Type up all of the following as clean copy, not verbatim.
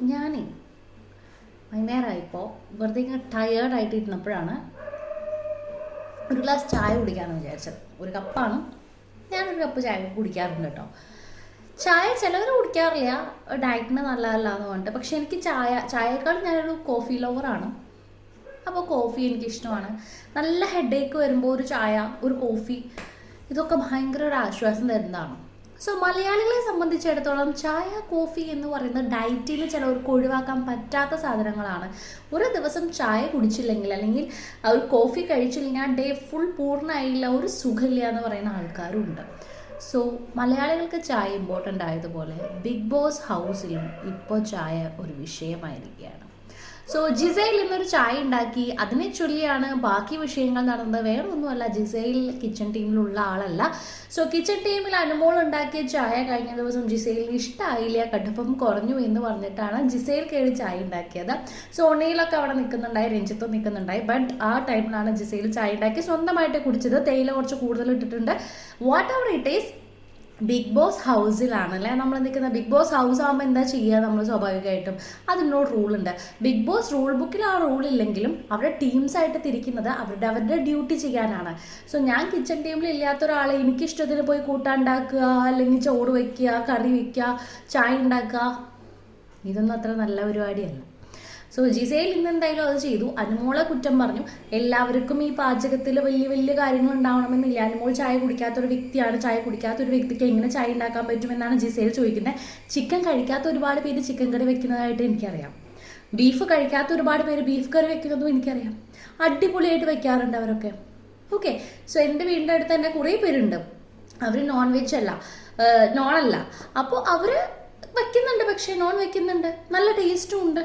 ഞാനേ വൈകുന്നേരമായിപ്പോൾ വെറുതെ ഇങ്ങനെ ടയേർഡായിട്ട് ഇരുന്നപ്പോഴാണ് ഒരു ഗ്ലാസ് ചായ കുടിക്കാമെന്ന് വിചാരിച്ചത്. ഒരു കപ്പാണ്, ഞാനൊരു കപ്പ് ചായ കുടിക്കാറുണ്ട് കേട്ടോ. ചായ ചിലവർ കുടിക്കാറില്ല, ഡയറ്റിന് നല്ലതല്ല എന്ന് പറഞ്ഞിട്ട്. പക്ഷെ എനിക്ക് ചായയേക്കാളും ഞാനൊരു കോഫി ലവറാണ്. അപ്പോൾ കോഫി എനിക്കിഷ്ടമാണ്. നല്ല ഹെഡേക്ക് വരുമ്പോൾ ഒരു ചായ, ഒരു കോഫി, ഇതൊക്കെ ഭയങ്കര ഒരു ആശ്വാസം തരുന്നതാണ്. സോ മലയാളികളെ സംബന്ധിച്ചിടത്തോളം ചായ, കോഫി എന്ന് പറയുന്നത് ഡയറ്റിൽ ചിലവർക്ക് ഒഴിവാക്കാൻ പറ്റാത്ത സാധനങ്ങളാണ്. ഒരു ദിവസം ചായ കുടിച്ചില്ലെങ്കിൽ അല്ലെങ്കിൽ ഒരു കോഫി കഴിച്ചില്ലെങ്കിൽ ആ ഡേ ഫുൾ പൂർണ്ണമായില്ല, ഒരു സുഖമില്ല എന്ന് പറയുന്ന ആൾക്കാരും ഉണ്ട്. സോ മലയാളികൾക്ക് ചായ ഇമ്പോർട്ടൻ്റ് ആയതുപോലെ ബിഗ് ബോസ് ഹൗസിലും ഇപ്പോൾ ചായ ഒരു വിഷയമായിരിക്കുകയാണ്. സോ ജിസൈൽ ഇന്നൊരു ചായ ഉണ്ടാക്കി, അതിനെ ചൊല്ലിയാണ് ബാക്കി വിഷയങ്ങൾ നടന്നത്. വേറെ ഒന്നുമല്ല, ജിസൈൽ കിച്ചൺ ടീമിലുള്ള ആളല്ല. സോ കിച്ചൺ ടീമിൽ അനുമോൾ ഉണ്ടാക്കിയ ചായ കഴിഞ്ഞ ദിവസം ജിസൈലിന് ഇഷ്ടമായില്ല, കടുപ്പം കുറഞ്ഞു എന്ന് പറഞ്ഞിട്ടാണ് ജിസൈൽ കയറി ചായ ഉണ്ടാക്കിയത്. സോ ഒണയിലൊക്കെ അവിടെ നിൽക്കുന്നുണ്ടായി, രഞ്ജിത്തും നിൽക്കുന്നുണ്ടായി. ബട്ട് ആ ടൈമിലാണ് ജിസൈൽ ചായ ഉണ്ടാക്കി സ്വന്തമായിട്ട് കുടിച്ചത്. തേയില കുറച്ച് കൂടുതൽ ഇട്ടിട്ടുണ്ട്. Whatever it is, Bigg Boss ഹൗസിലാണ് അല്ലേ നമ്മൾ നിൽക്കുന്നത്. ബിഗ് ബോസ് ഹൗസ് ആകുമ്പോൾ എന്താ ചെയ്യുക, നമ്മൾ സ്വാഭാവികമായിട്ടും അതിനോട് റൂളുണ്ട്. ബിഗ് ബോസ് റൂൾ ബുക്കിൽ ആ റൂൾ ഇല്ലെങ്കിലും അവരുടെ ടീംസായിട്ട് തിരിക്കുന്നത് അവരുടെ ഡ്യൂട്ടി ചെയ്യാനാണ്. സോ ഞാൻ കിച്ചൺ ടീമിൽ ഇല്ലാത്ത ഒരാളെ എനിക്കിഷ്ടത്തിന് പോയി കൂട്ടാണ്ടാക്കുക, അല്ലെങ്കിൽ ചോറ് വയ്ക്കുക, കറി വയ്ക്കുക, ചായ ഉണ്ടാക്കുക, ഇതൊന്നും അത്ര നല്ല പരിപാടിയല്ല. സോ ജിസൈൽ ഇന്ന് എന്തായാലും അത് ചെയ്തു. അനുമോളെ കുറ്റം പറഞ്ഞു. എല്ലാവർക്കും ഈ പാചകത്തിൽ വലിയ വലിയ കാര്യങ്ങൾ ഉണ്ടാവണമെന്നില്ല. അനുമോൾ ചായ കുടിക്കാത്തൊരു വ്യക്തിയാണ്. ചായ കുടിക്കാത്തൊരു വ്യക്തിക്ക് എങ്ങനെ ചായ ഉണ്ടാക്കാൻ പറ്റുമെന്നാണ് ജിസൈൽ ചോദിക്കുന്നത്. ചിക്കൻ കഴിക്കാത്ത ഒരുപാട് പേര് ചിക്കൻ കറി വെക്കുന്നതായിട്ട് എനിക്കറിയാം. ബീഫ് കഴിക്കാത്ത ഒരുപാട് പേര് ബീഫ് കറി വെക്കുന്നതും എനിക്കറിയാം. അടിപൊളിയായിട്ട് വെക്കാറുണ്ട് അവരൊക്കെ. ഓക്കെ, സോ എൻ്റെ വീടിൻ്റെ അടുത്ത് തന്നെ കുറേ പേരുണ്ട്, അവർ നോൺ വെജ് അല്ല, നോണല്ല. അപ്പോൾ അവർ വയ്ക്കുന്നുണ്ട്, പക്ഷേ നോൺ വയ്ക്കുന്നുണ്ട്, നല്ല ടേസ്റ്റും ഉണ്ട്.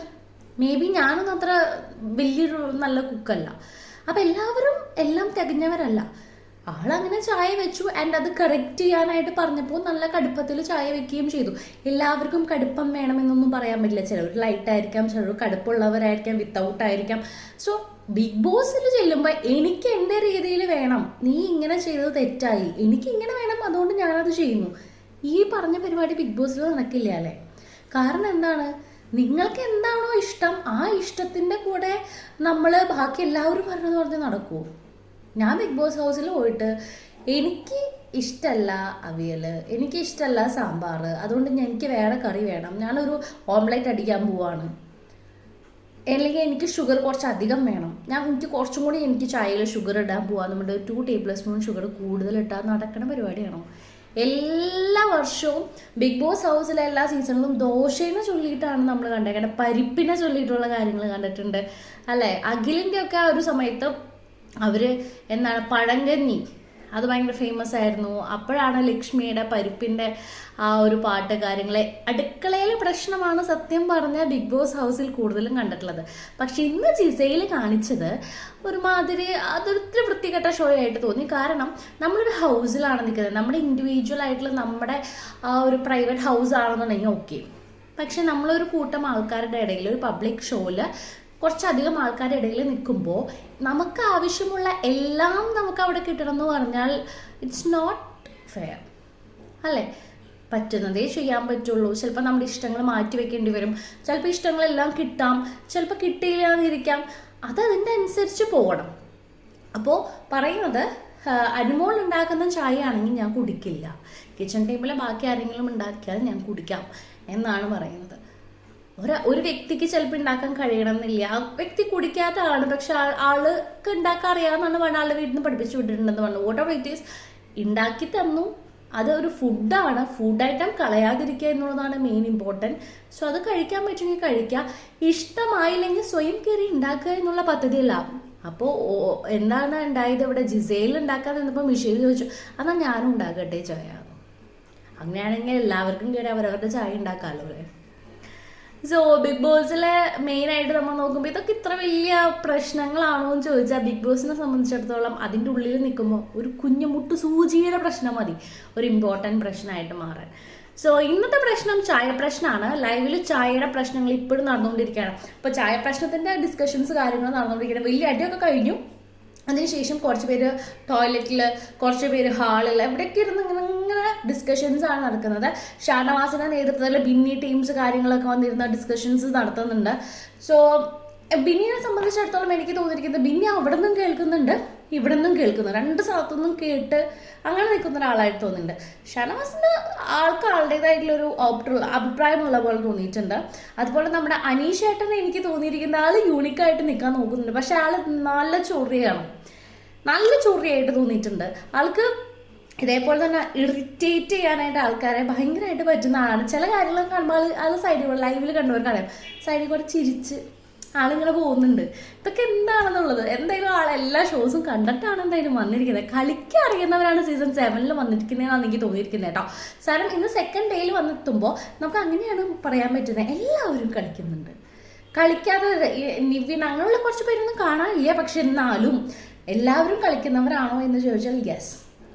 മേ ബി ഞാനൊന്നും അത്ര വലിയൊരു നല്ല കുക്കല്ല. അപ്പം എല്ലാവരും എല്ലാം തികഞ്ഞവരല്ല. ആളങ്ങനെ ചായ വെച്ചു, ആൻഡ് അത് കറക്റ്റ് ചെയ്യാനായിട്ട് പറഞ്ഞപ്പോൾ നല്ല കടുപ്പത്തിൽ ചായ വെക്കുകയും ചെയ്തു. എല്ലാവർക്കും കടുപ്പം വേണമെന്നൊന്നും പറയാൻ പറ്റില്ല. ചിലർ ലൈറ്റ് ആയിരിക്കാം, ചിലർ കടുപ്പുള്ളവരായിരിക്കാം, വിത്തൗട്ട് ആയിരിക്കാം. സോ ബിഗ് ബോസിൽ ചെല്ലുമ്പോൾ എനിക്ക് എൻ്റെ രീതിയിൽ വേണം, നീ ഇങ്ങനെ ചെയ്തത് തെറ്റായി, എനിക്ക് ഇങ്ങനെ വേണം, അതുകൊണ്ട് ഞാനത് ചെയ്യുന്നു. ഈ പറഞ്ഞ പരിപാടി ബിഗ് ബോസിൽ നടക്കില്ല അല്ലേ? കാരണം എന്താണ്, നിങ്ങൾക്ക് എന്താണോ ഇഷ്ടം ആ ഇഷ്ടത്തിൻ്റെ കൂടെ നമ്മൾ ബാക്കി എല്ലാവരും പറഞ്ഞത് പറഞ്ഞ് നടക്കുമോ? ഞാൻ ബിഗ് ബോസ് ഹൗസിൽ പോയിട്ട് എനിക്ക് ഇഷ്ടമല്ല അവിയൽ, എനിക്ക് ഇഷ്ടമല്ല സാമ്പാർ, അതുകൊണ്ട് എനിക്ക് വേറെ കറി വേണം, ഞാനൊരു ഓംലെറ്റ് അടിക്കാൻ പോവാണ്, അല്ലെങ്കിൽ എനിക്ക് ഷുഗർ കുറച്ച് അധികം വേണം, എനിക്ക് കുറച്ചും കൂടി എനിക്ക് ചായയിൽ ഷുഗർ ഇടാൻ പോവാന്ന് പറഞ്ഞിട്ട് 2 ടേബിൾ സ്പൂൺ ഷുഗർ കൂടുതൽ ഇട്ടാൽ നടക്കുന്ന പരിപാടിയാണോ? എല്ലാ വർഷവും ബിഗ് ബോസ് ഹൗസിലെ എല്ലാ സീസണിലും ദോശയെ ചൊല്ലിയിട്ടാണ് നമ്മൾ കണ്ടേക്കുന്നത്, പരിപ്പിനെ ചൊല്ലിയിട്ടുള്ള കാര്യങ്ങൾ കണ്ടിട്ടുണ്ട് അല്ലേ? അഖിലിൻ്റെ ഒക്കെ ആ ഒരു സമയത്ത് അവർ എന്താണ് പഴങ്കഞ്ഞി, അത് ഭയങ്കര ഫേമസ് ആയിരുന്നു. അപ്പോഴാണ് ലക്ഷ്മിയുടെ പരിപ്പിൻ്റെ ആ ഒരു പാട്ട് കാര്യങ്ങളെ. അടുക്കളയിലെ പ്രശ്നമാണ് സത്യം പറഞ്ഞ ബിഗ് ബോസ് ഹൗസിൽ കൂടുതലും കണ്ടിട്ടുള്ളത്. പക്ഷെ ഇന്ന് ജിസയിൽ കാണിച്ചത് ഒരുമാതിരി അതൊത്തിരി വൃത്തികെട്ട ഷോ ആയിട്ട് തോന്നി. കാരണം നമ്മളൊരു ഹൗസിലാണ് നിൽക്കുന്നത്, നമ്മുടെ ഇൻഡിവിജ്വൽ ആയിട്ടുള്ള നമ്മുടെ ആ ഒരു പ്രൈവറ്റ് ഹൗസ് ആണെന്നുണ്ടെങ്കിൽ ഓക്കെ. പക്ഷെ നമ്മളൊരു കൂട്ടം ആൾക്കാരുടെ ഇടയിൽ ഒരു പബ്ലിക് ഷോയിൽ കുറച്ചധികം ആൾക്കാരുടെ ഇടയിൽ നിൽക്കുമ്പോൾ നമുക്ക് ആവശ്യമുള്ള എല്ലാം നമുക്ക് അവിടെ കിട്ടണം എന്ന് പറഞ്ഞാൽ ഇറ്റ്സ് നോട്ട് ഫെയർ അല്ലേ? പറ്റുന്നതേ ചെയ്യാൻ പറ്റുള്ളൂ. ചിലപ്പോൾ നമ്മുടെ ഇഷ്ടങ്ങൾ മാറ്റി വെക്കേണ്ടി വരും. ചിലപ്പോൾ ഇഷ്ടങ്ങളെല്ലാം കിട്ടാം, ചിലപ്പോൾ കിട്ടിയില്ലാന്നിരിക്കാം. അതതിൻ്റെ അനുസരിച്ച് പോകണം. അപ്പോൾ പറയുന്നത്, അനുമോൾ ഉണ്ടാക്കുന്ന ചായ ആണെങ്കിൽ ഞാൻ കുടിക്കില്ല, കിച്ചൺ ടേബിളിൽ ബാക്കി ആരെങ്കിലും ഉണ്ടാക്കിയാൽ ഞാൻ കുടിക്കാം എന്നാണ് പറയുന്നത്. ഒരു വ്യക്തിക്ക് ചിലപ്പോൾ ഉണ്ടാക്കാൻ കഴിയണം എന്നില്ല. ആ വ്യക്തി കുടിക്കാത്ത ആളാണ്, പക്ഷെ ആൾക്ക് ഉണ്ടാക്കാൻ അറിയാമെന്നാണ് പറഞ്ഞ ആളുടെ വീട്ടിൽ നിന്ന് പഠിപ്പിച്ചു വിട്ടിട്ടുണ്ടെന്ന് പറഞ്ഞു. വാട്ട് എവർ ഇറ്റ് ഈസ്, ഉണ്ടാക്കി തന്നു, അത് ഒരു ഫുഡാണ്. ഫുഡ് ഐറ്റം കളയാതിരിക്കുക എന്നുള്ളതാണ് മെയിൻ ഇമ്പോർട്ടൻറ്റ്. സോ അത് കഴിക്കാൻ പറ്റുമെങ്കിൽ കഴിക്കുക, ഇഷ്ടമായില്ലെങ്കിൽ സ്വയം കയറി ഉണ്ടാക്കുക എന്നുള്ള പദ്ധതിയല്ല. അപ്പോൾ എന്താണ് ഉണ്ടായത് ഇവിടെ? ജിസയിൽ ഉണ്ടാക്കാൻ നിന്നപ്പോൾ മിഷേൽ ചോദിച്ചു, എന്നാൽ ഞാനും ഉണ്ടാക്കട്ടെ ചായ. അങ്ങനെയാണെങ്കിൽ എല്ലാവർക്കും കയറി അവരവരുടെ ചായ ഉണ്ടാക്കാമല്ലോ അല്ലേ? സോ ബിഗ് ബോസിലെ മെയിനായിട്ട് നമ്മൾ നോക്കുമ്പോൾ ഇതൊക്കെ ഇത്ര വലിയ പ്രശ്നങ്ങളാണോ എന്ന് ചോദിച്ചാൽ ബിഗ് ബോസിനെ സംബന്ധിച്ചിടത്തോളം അതിൻ്റെ ഉള്ളിൽ നിൽക്കുമ്പോൾ ഒരു കുഞ്ഞുമുട്ട് സൂചിയുടെ പ്രശ്നം മതി ഒരു ഇമ്പോർട്ടൻറ്റ് പ്രശ്നമായിട്ട് മാറാൻ. സോ ഇന്നത്തെ പ്രശ്നം ചായ പ്രശ്നമാണ്. ലൈവിൽ ചായയുടെ പ്രശ്നങ്ങൾ ഇപ്പോഴും നടന്നുകൊണ്ടിരിക്കുകയാണ്. അപ്പോൾ ചായ പ്രശ്നത്തിൻ്റെ ഡിസ്കഷൻസ് കാര്യങ്ങൾ നടന്നുകൊണ്ടിരിക്കുകയാണ്. വലിയ അടിയൊക്കെ കഴിഞ്ഞു. അതിനുശേഷം കുറച്ച് പേര് ടോയ്ലറ്റിൽ, കുറച്ച് പേര് ഹാളിൽ, എവിടെയൊക്കെ ഇരുന്ന് ഇങ്ങനെ ഡിസ്കഷൻസ് ആണ് നടക്കുന്നത്. ഷാനവാസിന്റെ നേതൃത്വത്തിൽ ബിന്നി ടീംസ് കാര്യങ്ങളൊക്കെ വന്നിരുന്ന ഡിസ്കഷൻസ് നടത്തുന്നുണ്ട്. സോ ബിന്നിയെ സംബന്ധിച്ചിടത്തോളം എനിക്ക് തോന്നിയിരിക്കുന്നത് ബിന്നി അവിടെ നിന്നും കേൾക്കുന്നുണ്ട്, ഇവിടെ നിന്നും കേൾക്കുന്നു, രണ്ട് സ്ഥലത്തുനിന്നും കേട്ട് അങ്ങനെ നിൽക്കുന്ന ഒരാളായിട്ട് തോന്നുന്നുണ്ട്. ഷാനവാസിന് ആൾക്ക് ആളുടേതായിട്ടുള്ളൊരു അഭിപ്രായമുള്ള പോലെ തോന്നിയിട്ടുണ്ട്. അതുപോലെ നമ്മുടെ അനീഷ് ഏട്ടനെ എനിക്ക് തോന്നിയിരിക്കുന്ന ആൾ യൂണിക്കായിട്ട് നിൽക്കാൻ നോക്കുന്നുണ്ട്. പക്ഷെ ആൾ നല്ല ചൊറിയായിട്ട് തോന്നിയിട്ടുണ്ട്. ആൾക്ക് ഇതേപോലെ തന്നെ ഇറിറ്റേറ്റ് ചെയ്യാനായിട്ട് ആൾക്കാരെ ഭയങ്കരമായിട്ട് പറ്റുന്ന ആളാണ്. ചില കാര്യങ്ങളൊക്കെ കാണുമ്പോൾ ആൾ സൈഡിൽ കൂടെ ലൈവിൽ കണ്ടവർക്കറിയാം, സൈഡിൽ കൂടെ ചിരിച്ച് ആളിങ്ങനെ പോകുന്നുണ്ട്. ഇതൊക്കെ എന്താണെന്നുള്ളത് എന്തായാലും എല്ലാ ഷോസും കണ്ടിട്ടാണ് എന്തായാലും വന്നിരിക്കുന്നത്. കളിക്കാൻ അറിയുന്നവരാണ് സീസൺ 7 വന്നിരിക്കുന്നതെന്നാണ് എനിക്ക് തോന്നിയിരിക്കുന്നത് കേട്ടോ. കാരണം ഇന്ന് സെക്കൻഡ് ഡേയിൽ വന്നെത്തുമ്പോൾ നമുക്ക് അങ്ങനെയാണ് പറയാൻ പറ്റുന്നത്. എല്ലാവരും കളിക്കുന്നുണ്ട്. കളിക്കാതെ നിവിൻ അങ്ങനെയുള്ള കുറച്ച് പേരൊന്നും കാണാനില്ല. പക്ഷെ എന്നാലും എല്ലാവരും കളിക്കുന്നവരാണോ എന്ന് ചോദിച്ചാൽ യെസ്,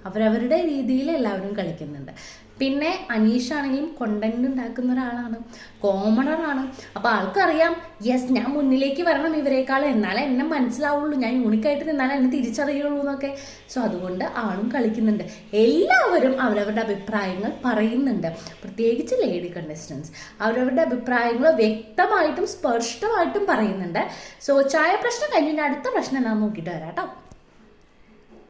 അവരവരുടെ രീതിയിൽ എല്ലാവരും കളിക്കുന്നുണ്ട്. പിന്നെ അനീഷാണെങ്കിലും കണ്ടന്റ് ഉണ്ടാക്കുന്ന ഒരാളാണ്, കോമണറാണ്. അപ്പോൾ ആൾക്കറിയാം യെസ് ഞാൻ മുന്നിലേക്ക് വരണം ഇവരെക്കാളും, എന്നാലേ എന്നെ മനസ്സിലാവുള്ളൂ, ഞാൻ യൂണിക്കായിട്ട് നിന്നാലേ എന്നെ തിരിച്ചറിയുള്ളൂ എന്നൊക്കെ. സോ അതുകൊണ്ട് ആളും കളിക്കുന്നുണ്ട്. എല്ലാവരും അവരവരുടെ അഭിപ്രായങ്ങൾ പറയുന്നുണ്ട്. പ്രത്യേകിച്ച് ലേഡി കണ്ടസ്റ്റൻസ് അവരവരുടെ അഭിപ്രായങ്ങൾ വ്യക്തമായിട്ടും സ്പഷ്ടമായിട്ടും പറയുന്നുണ്ട്. സോ ചായ പ്രശ്നം കഴിഞ്ഞ് അടുത്ത പ്രശ്നം ഞാൻ നോക്കിയിട്ട് വരാം കേട്ടോ.